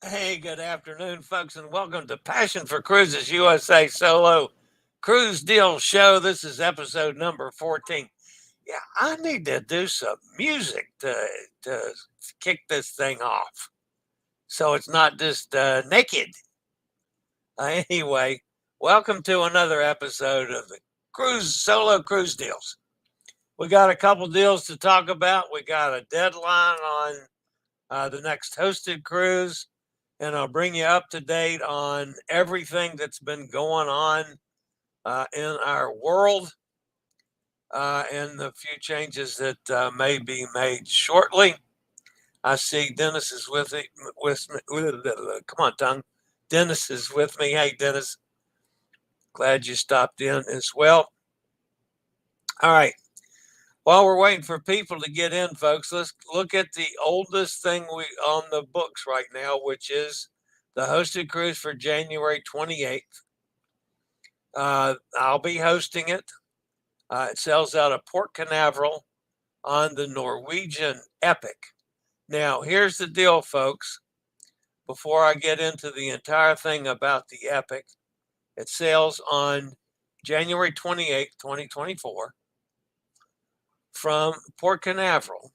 Hey, good afternoon, folks, and welcome to Passion for Cruises USA Solo Cruise Deal Show. This is episode number 14. Yeah, I need to do some music to kick this thing off so it's not just naked. Anyway, welcome to another episode of the Cruise Solo Cruise Deals. We got a couple deals to talk about. We got a deadline on the next hosted cruise, and I'll bring you up to date on everything that's been going on in our world and the few changes that may be made shortly. I see Dennis is with me. Come on, tongue. Dennis is with me. Hey, Dennis. Glad you stopped in as well. All right. While we're waiting for people to get in, folks, let's look at the oldest thing we on the books right now, which is the hosted cruise for January 28th. I'll be hosting it. It sails out of Port Canaveral on the Norwegian Epic. Now, here's the deal, folks. Before I get into the entire thing about the Epic, it sails on January 28th, 2024 from Port Canaveral.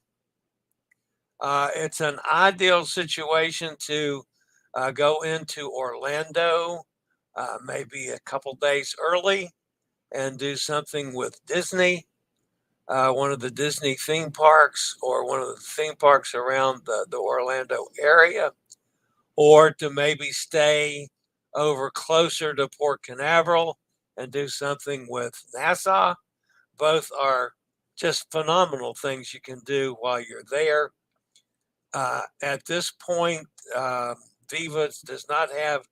It's an ideal situation to go into Orlando maybe a couple days early and do something with Disney, one of the Disney theme parks or one of the theme parks around the Orlando area, or to maybe stay over closer to Port Canaveral and do something with NASA. Both are just phenomenal things you can do while you're there. At this point, Viva does not have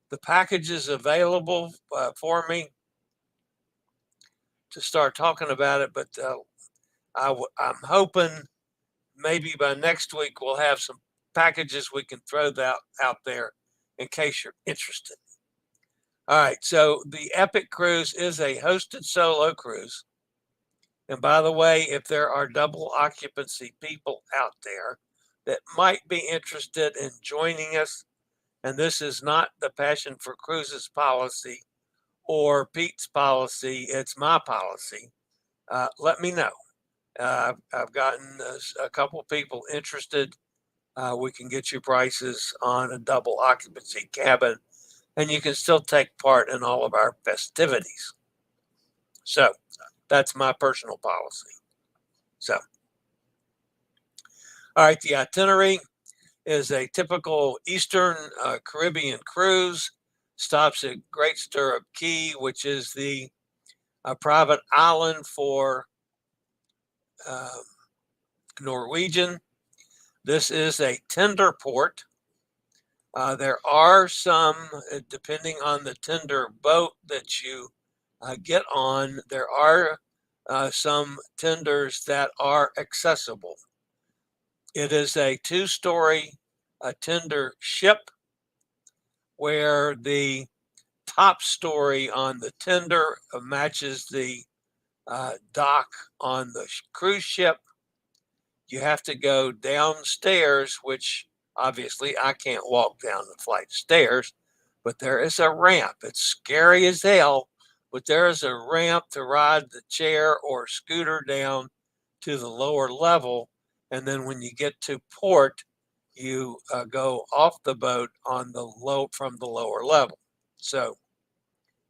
the packages available for me to start talking about it, but I'm hoping maybe by next week we'll have some packages we can throw out there in case you're interested. All right, so the Epic Cruise is a hosted solo cruise. And by the way, if there are double occupancy people out there that might be interested in joining us, and this is not the Passion for Cruises policy or Pete's policy, it's my policy, let me know. I've gotten a couple people interested. We can get you prices on a double occupancy cabin, and you can still take part in all of our festivities. So that's my personal policy. So, all right, the itinerary is a typical Eastern Caribbean cruise. Stops at Great Stirrup Cay, which is the private island for uh, Norwegian. This is a tender port. There are some, depending on the tender boat that you get on, there are some tenders that are accessible. It is a two-story tender ship where the top story on the tender matches the dock on the cruise ship. You have to go downstairs, which obviously I can't walk down the flight of stairs, but there is a ramp. It's scary as hell, but there is a ramp to ride the chair or scooter down to the lower level. And then when you get to port, you go off the boat on the low from the lower level. So,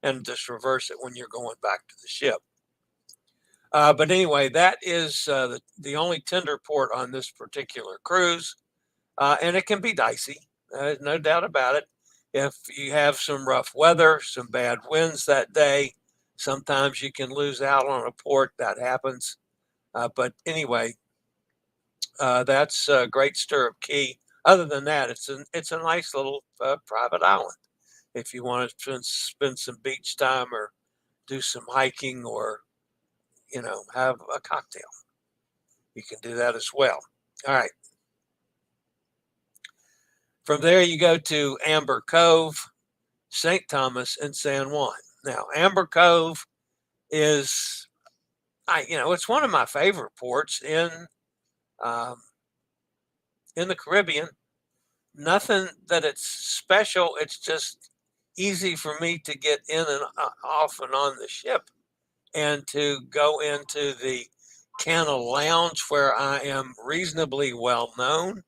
and just reverse it when you're going back to the ship. But anyway, that is the only tender port on this particular cruise. And it can be dicey, no doubt about it. If you have some rough weather, some bad winds that day, sometimes you can lose out on a port. That happens. But anyway, that's Great Stirrup Cay. Other than that, it's a nice little private island. If you want to spend some beach time or do some hiking or have a cocktail. You can do that as well. All right. From there, you go to Amber Cove, St. Thomas, and San Juan. Now, Amber Cove is, it's one of my favorite ports um, in the Caribbean. Nothing that it's special. It's just easy for me to get in and off and on the ship and to go into the Canal Lounge where I am reasonably well known.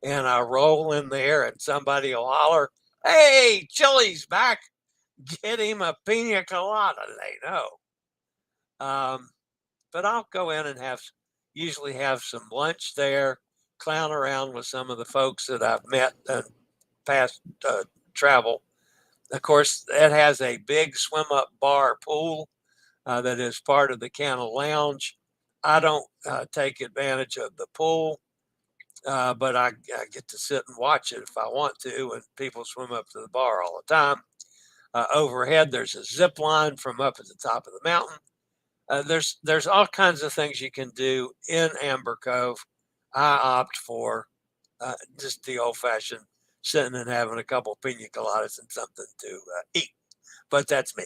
And I roll in there and somebody will holler, "Hey, Chillie's back. Get him a pina colada." They know. Um, but I'll go in and usually have some lunch there, clown around with some of the folks that I've met and past travel. Of course, it has a big swim up bar pool that is part of the Canal Lounge. I don't take advantage of the pool, but I get to sit and watch it if I want to, and people swim up to the bar all the time. Overhead, there's a zip line from up at the top of the mountain. There's all kinds of things you can do in Amber Cove. I opt for just the old fashioned sitting and having a couple pina coladas and something to eat. But that's me.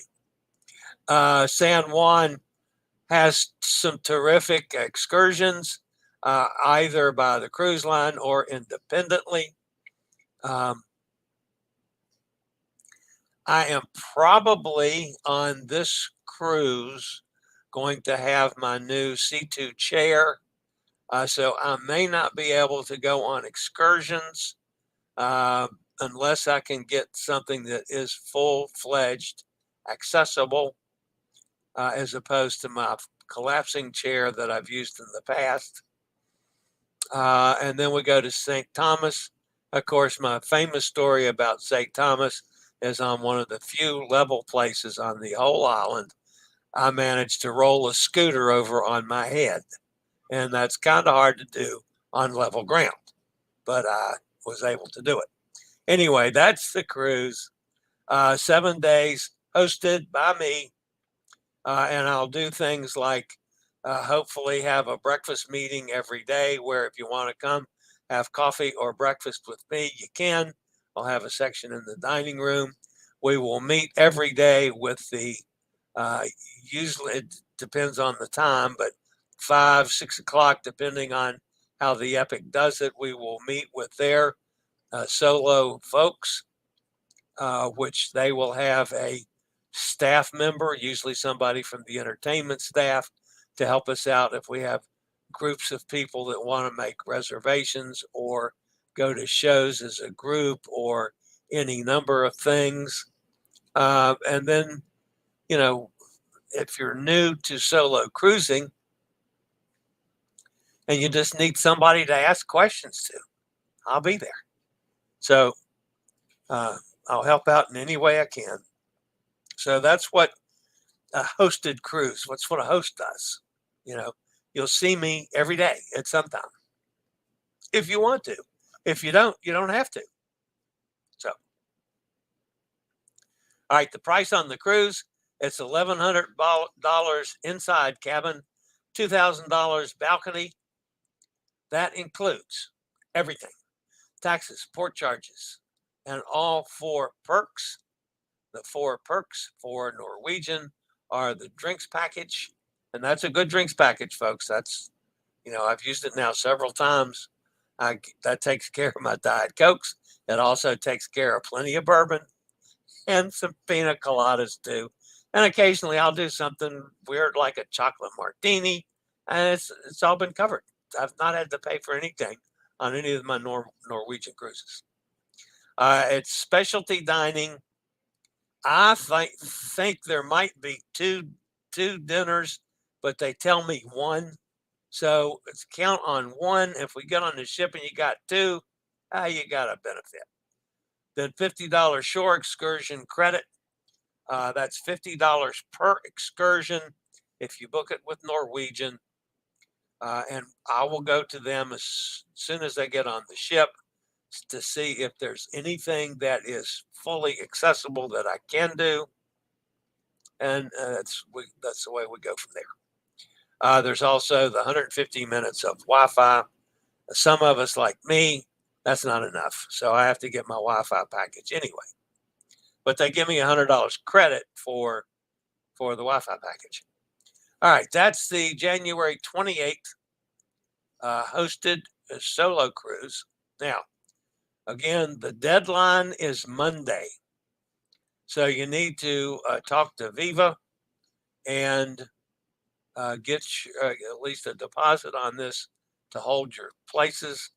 San Juan has some terrific excursions, either by the cruise line or independently. Um, I am probably on this cruise going to have my new C2 chair. So I may not be able to go on excursions uh, unless I can get something that is full fledged accessible, as opposed to my collapsing chair that I've used in the past. And then we go to St. Thomas. Of course, my famous story about St. Thomas is on one of the few level places on the whole island. I managed to roll a scooter over on my head, and that's kind of hard to do on level ground, but I was able to do it. Anyway, that's the cruise. 7 days hosted by me, and I'll do things like hopefully have a breakfast meeting every day where if you want to come have coffee or breakfast with me, you can. I'll have a section in the dining room. We will meet every day with the, uh, usually it depends on the time, but 5, 6 o'clock, depending on how the Epic does it, we will meet with their solo folks, which they will have a staff member, usually somebody from the entertainment staff, to help us out if we have groups of people that want to make reservations or go to shows as a group or any number of things. And then, you know, if you're new to solo cruising and you just need somebody to ask questions to, I'll be there. So I'll help out in any way I can. So that's what a hosted cruise. What's what a host does. You know, you'll see me every day at some time if you want to. If you don't, you don't have to. So, all right, the price on the cruise, it's $1,100 inside cabin, $2,000 balcony. That includes everything: taxes, port charges, and all 4 perks. The 4 perks for Norwegian are the drinks package, and that's a good drinks package, folks. That's, I've used it now several times. That takes care of my Diet Cokes. It also takes care of plenty of bourbon and some pina coladas too. And occasionally I'll do something weird like a chocolate martini, and it's all been covered. I've not had to pay for anything on any of my Norwegian cruises. It's specialty dining. I think there might be two dinners, but they tell me one. So let's count on one. If we get on the ship and you got two, you got a benefit. Then $50 shore excursion credit. That's $50 per excursion if you book it with Norwegian. And I will go to them as soon as I get on the ship to see if there's anything that is fully accessible that I can do. And that's the way we go from there. There's also the 150 minutes of Wi-Fi. Some of us, like me, that's not enough. So I have to get my Wi-Fi package anyway. But they give me $100 credit for the Wi-Fi package. All right, that's the January 28th hosted solo cruise. Now, Again, the deadline is Monday. So you need to talk to Viva and get at least a deposit on this to hold your places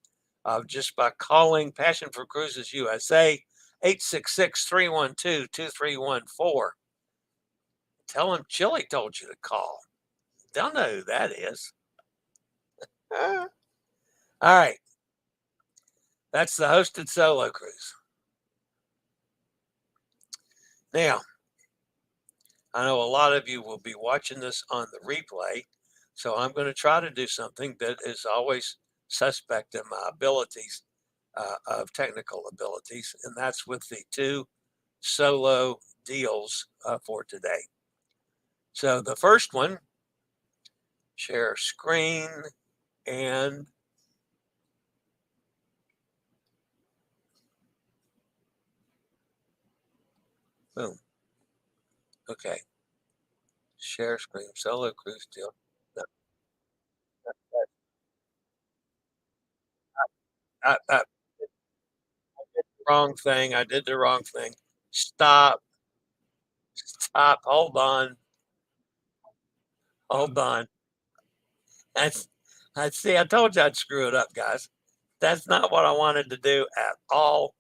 just by calling Passion for Cruises USA 866-312-2314. Tell them Chillie told you to call. Don't know who that is. All right. That's the hosted solo cruise. Now, I know a lot of you will be watching this on the replay, so I'm going to try to do something that is always suspect in my abilities, of technical abilities, and that's with the two solo deals for today. So the first one, share screen, and boom. Okay, share screen, solo cruise deal. No, I did the wrong thing. I did the wrong thing. Stop, stop, hold on. That's, I see, I told you I'd screw it up, guys. That's not what I wanted to do at all.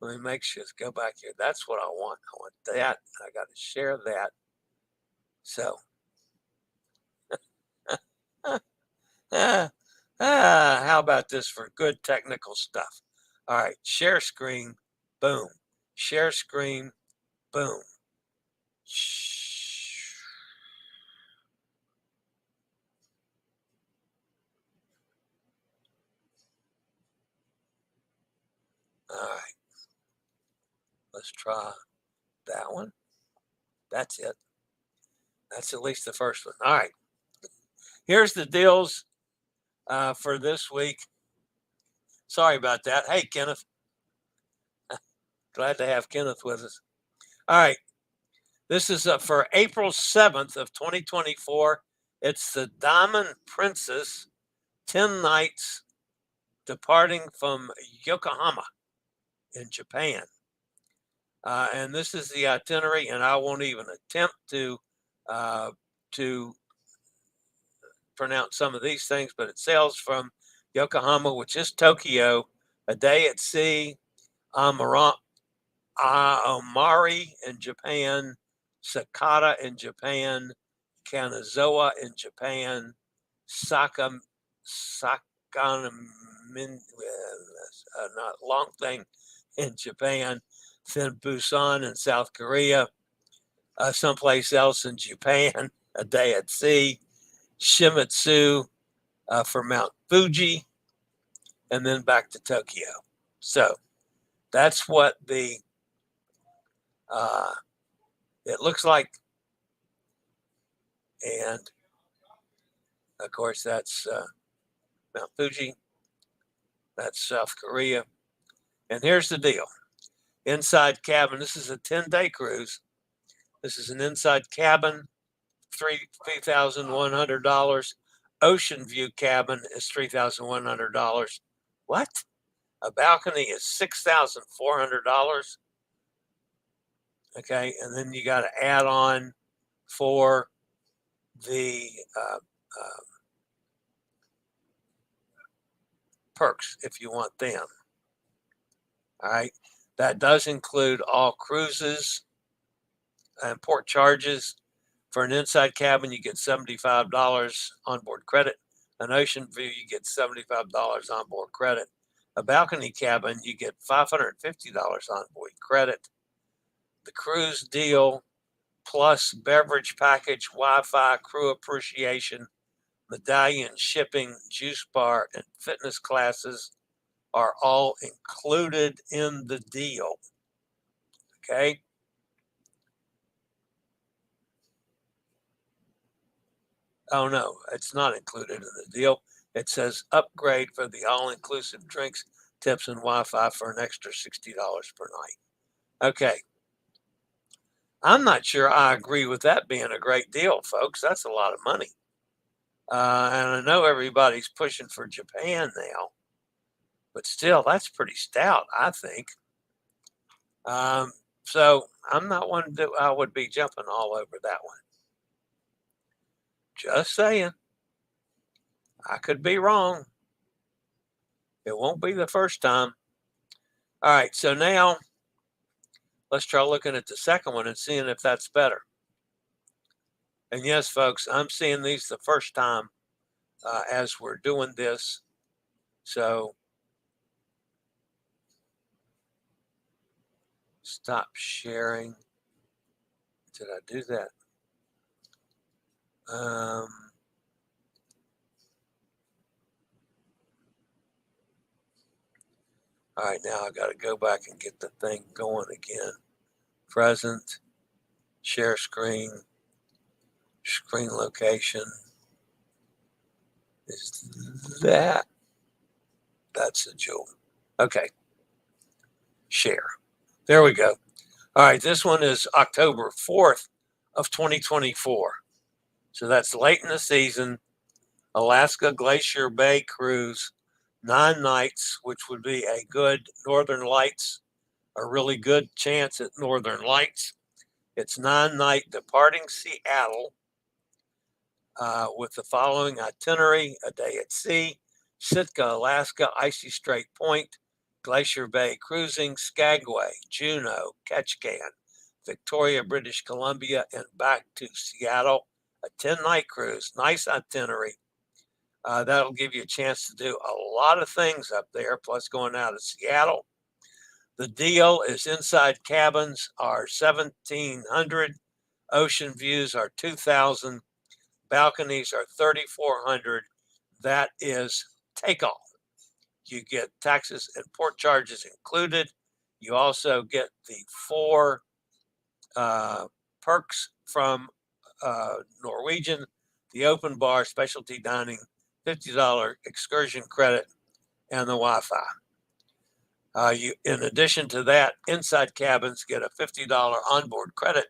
Let me make sure, go back here. That's what I want. I want that. I got to share that. So, how about this for good technical stuff? All right, share screen, boom. Share screen, boom. All right, let's try that one. That's it. That's at least the first one. All right, here's the deals for this week. Sorry about that. Hey, Kenneth. Glad to have Kenneth with us. All right. This is for April 7th of 2024. It's the Diamond Princess, 10 nights departing from Yokohama in Japan. And this is the itinerary, and I won't even attempt to pronounce some of these things, but it sails from Yokohama, which is Tokyo, a day at sea, Aomori in Japan, Sakata in Japan, Kanazawa in Japan, Sakanamin, not long thing in Japan, then Busan in South Korea, someplace else in Japan, a day at sea, Shimizu for Mount Fuji, and then back to Tokyo. So that's what the it looks like. And of course, that's Mount Fuji, that's South Korea. And here's the deal, inside cabin. This is a 10-day cruise. This is an inside cabin, $3,100. Ocean view cabin is $3,100. What? A balcony is $6,400. Okay, and then you got to add on for the perks if you want them. All right, that does include all cruises and port charges. For an inside cabin, you get $75 onboard credit. An ocean view, you get $75 onboard credit. A balcony cabin, you get $550 onboard credit. The cruise deal plus beverage package, Wi-Fi, crew appreciation, medallion shipping, juice bar, and fitness classes are all included in the deal. Okay. Oh, no, it's not included in the deal. It says upgrade for the all-inclusive drinks, tips, and Wi-Fi for an extra $60 per night. Okay. I'm not sure I agree with that being a great deal, folks. That's a lot of money. And I know everybody's pushing for Japan now, but still, that's pretty stout, I think. So I'm not one that I would be jumping all over that one. Just saying. I could be wrong. It won't be the first time. All right, so now let's try looking at the second one and seeing if that's better. And yes, folks, I'm seeing these the first time as we're doing this. So stop sharing. Did I do that? All right, now I got to go back and get the thing going again. Present, share screen, screen location. Is that's a jewel. Okay, share. There we go. All right, this one is October 4th of 2024. So that's late in the season. Alaska Glacier Bay cruise, 9 nights, which would be a good Northern Lights, a really good chance at Northern Lights. It's 9-night departing Seattle with the following itinerary: a day at sea, Sitka, Alaska, Icy Strait Point, Glacier Bay cruising, Skagway, Juneau, Ketchikan, Victoria, British Columbia, and back to Seattle. A 10-night cruise, nice itinerary. That'll give you a chance to do a lot of things up there, plus going out of Seattle. The deal is inside cabins are $1,700, ocean views are $2,000, balconies are $3,400. That is takeoff. You get taxes and port charges included. You also get the 4 perks from Norwegian: the open bar, specialty dining, $50 excursion credit, and the Wi-Fi. You, in addition to that, inside cabins get a $50 onboard credit.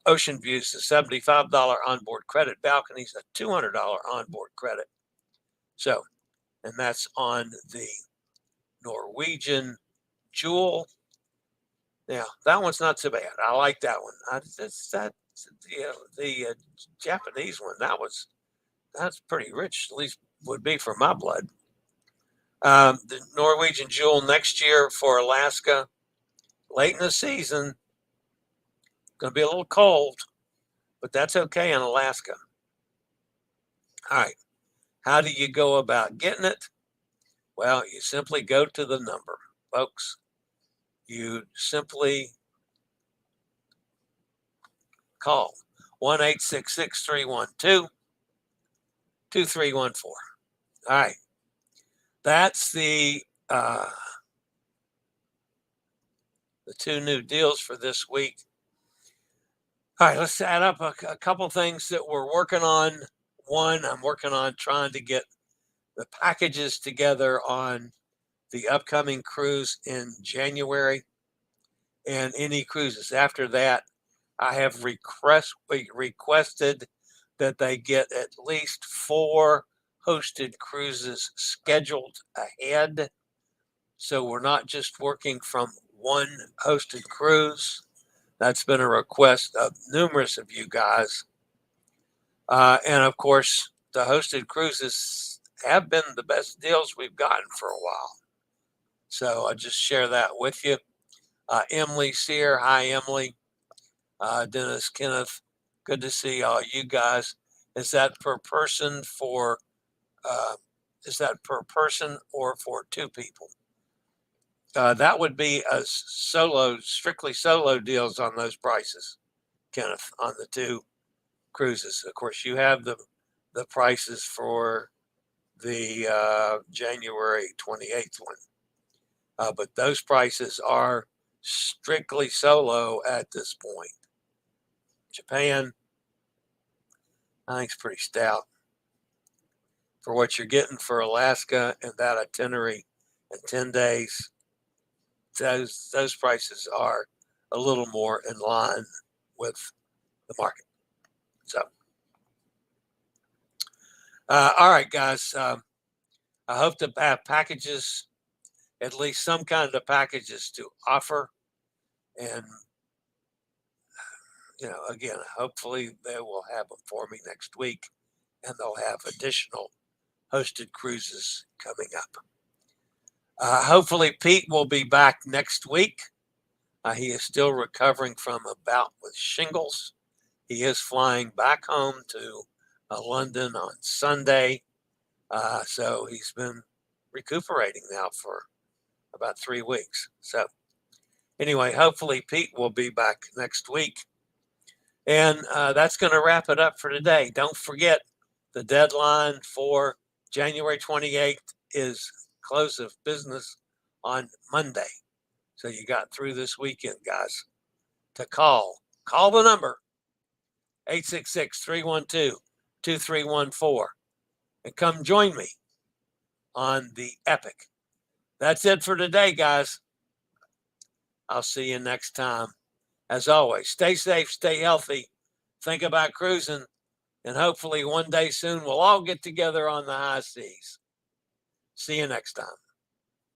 Ocean views, a $75 onboard credit. Balconies, a $200 onboard credit. So, and that's on the Norwegian Jewel. Now, that one's not so bad. I like that one. The Japanese one, that's pretty rich, at least would be for my blood. The Norwegian Jewel next year for Alaska, late in the season. Going to be a little cold, but that's okay in Alaska. All right. How do you go about getting it? Well, you simply go to the number, folks. You simply call 1-866-312-2314. All right. That's the 2 new deals for this week. All right, let's add up a couple things that we're working on. One, I'm working on trying to get the packages together on the upcoming cruise in January and any cruises after that. I have requested that they get at least 4 hosted cruises scheduled ahead. So we're not just working from one hosted cruise. That's been a request of numerous of you guys. And of course, the hosted cruises have been the best deals we've gotten for a while. So I'll just share that with you. Emily's here. Hi, Emily. Dennis, Kenneth, good to see all you guys. Is that per person for, or for 2 people? That would be a strictly solo deals on those prices, Kenneth, on the 2 cruises. Of course, you have the prices for the January 28th one. But those prices are strictly solo at this point. Japan, I think, is pretty stout for what you're getting for Alaska and that itinerary in 10 days. Those prices are a little more in line with the market. So, all right, guys. I hope to have packages, at least some kind of packages to offer. And, again, hopefully they will have them for me next week, and they'll have additional hosted cruises coming up. Hopefully Pete will be back next week. He is still recovering from a bout with shingles. He is flying back home to London on Sunday. So he's been recuperating now for about 3 weeks. So anyway, hopefully Pete will be back next week. And that's going to wrap it up for today. Don't forget, the deadline for January 28th is close of business on Monday. So you got through this weekend, guys, to call. Call the number, 866-312-2314, and come join me on the Epic. That's it for today, guys. I'll see you next time. As always, stay safe, stay healthy, think about cruising, and hopefully one day soon we'll all get together on the high seas. See you next time.